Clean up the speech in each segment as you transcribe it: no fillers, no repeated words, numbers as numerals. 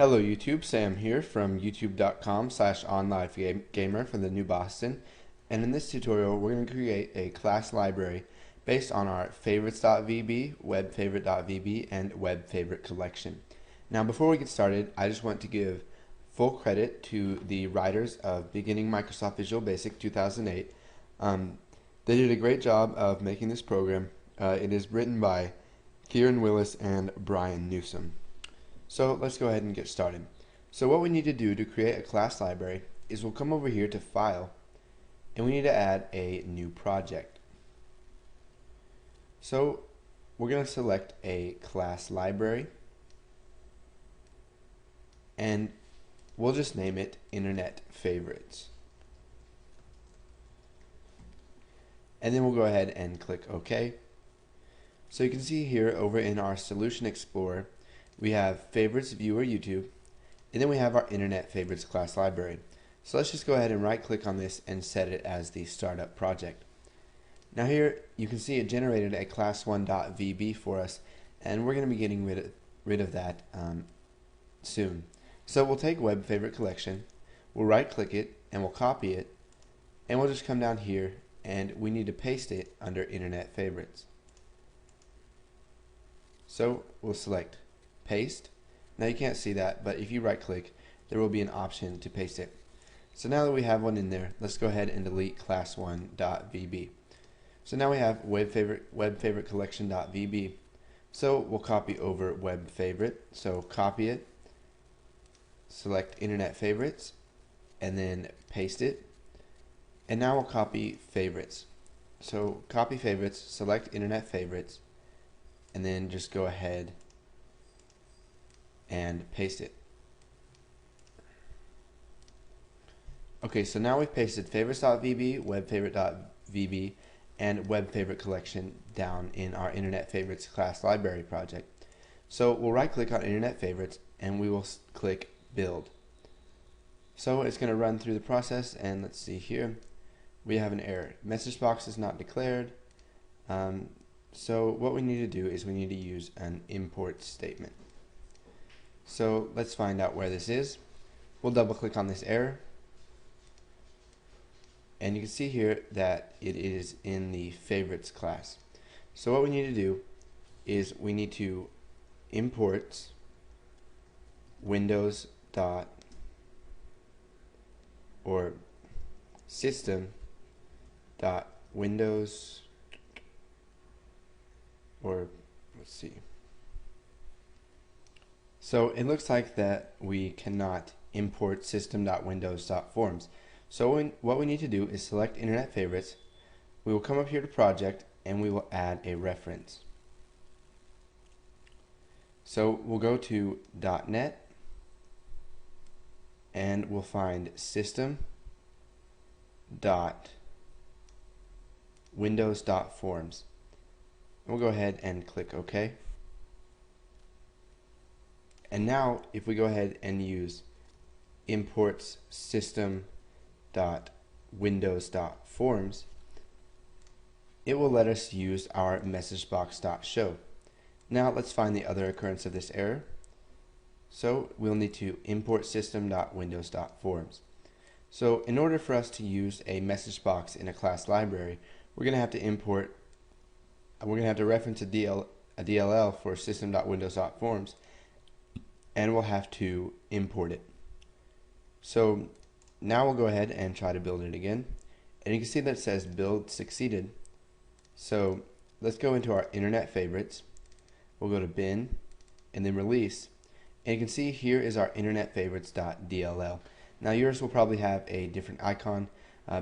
Hello YouTube, Sam here from youtube.com/onlivegamer from the New Boston, and in this tutorial we're going to create a class library based on our favorites.vb, webfavorite.vb, and webfavorite collection. Now before we get started, I just want to give full credit to the writers of Beginning Microsoft Visual Basic 2008. They did a great job of making this program. It is written by Kieran Willis and Brian Newsom. So let's go ahead and get started. So what we need to do to create a class library is we'll come over here to File, and we need to add a new project. So we're going to select a class library, and we'll just name it Internet Favorites. And then we'll go ahead and click OK. So you can see here over in our Solution Explorer, we have Favorites Viewer YouTube, and then we have our Internet Favorites class library. So let's just go ahead and right click on this and set it as the startup project. Now here you can see it generated a class1.vb for us, and we're going to be getting rid of that soon. So we'll take Web Favorite Collection, we'll right click it, and we'll copy it, and we'll just come down here and we need to paste it under Internet Favorites. So we'll select Paste. Now you can't see that, but if you right click, there will be an option to paste it. So now that we have one in there, let's go ahead and delete class1.vb. So now we have web favorite collection.vb. So we'll copy over web favorite. So copy it, select Internet Favorites, and then paste it. And now we'll copy favorites. So copy favorites, select Internet Favorites, and then just go ahead and paste it. Okay, so now we've pasted favorites.vb, webfavorite.vb, and webfavorite collection down in our Internet Favorites class library project. So we'll right click on Internet Favorites and we will click Build. So it's going to run through the process, and let's see here. We have an error. Message box is not declared. So what we need to do is we need to use an import statement. So let's find out where this is. We'll double click on this error, and you can see here that it is in the favorites class. So what we need to do is we need to import Windows dot or system dot Windows, or let's see. So it looks like that we cannot import system.windows.forms. So what we need to do is select Internet Favorites. We will come up here to Project and we will add a reference. So we'll go to .NET and we'll find system.windows.forms. We'll go ahead and click OK. And now if we go ahead and use imports system.windows.forms, it will let us use our messagebox.show. Now let's find the other occurrence of this error. So we'll need to import system.windows.forms. So in order for us to use a message box in a class library, we're going to have to reference a DLL for system.windows.forms, and we'll have to import it. So now we'll go ahead and try to build it again, and you can see that it says build succeeded. So let's go into our Internet Favorites. We'll go to bin and then release, and you can see here is our Internet Favorites.dll. Now yours will probably have a different icon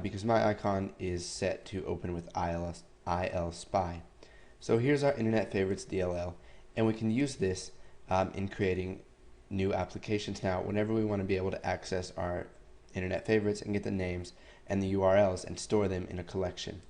because my icon is set to open with IL Spy. So here's our Internet Favorites DLL, and we can use this in creating new applications now whenever we want to be able to access our Internet Favorites and get the names and the URLs and store them in a collection.